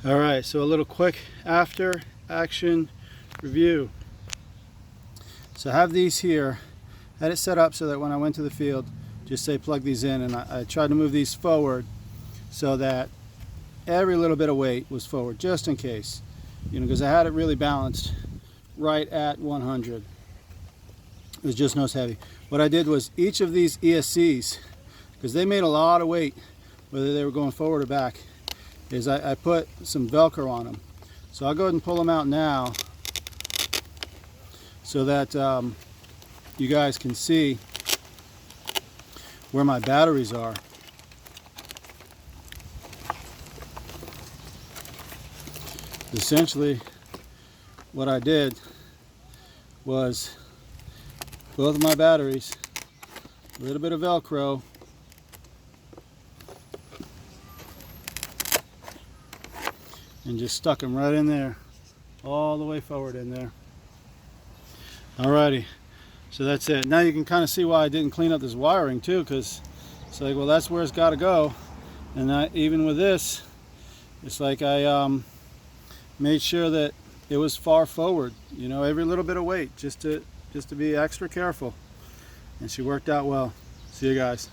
All right, so a little quick after action review. So I have these here, had it set up so that when I went to the field, just say plug these in, and I tried to move these forward so that every little bit of weight was forward, just in case, because I had it really balanced right at 100. It was just nose heavy. What I did was each of these ESCs, because they made a lot of weight, whether they were going forward or back, is I put some Velcro on them. So I'll go ahead and pull them out now so that you guys can see where my batteries are. Essentially, what I did was both of my batteries, a little bit of Velcro, and just stuck them right in there, all the way forward in there. Alrighty, so that's it. Now you can kind of see why I didn't clean up this wiring too, because it's like, well, that's where it's got to go. And even with this, it's like I made sure that it was far forward, every little bit of weight, just to be extra careful. And she worked out well. See you guys.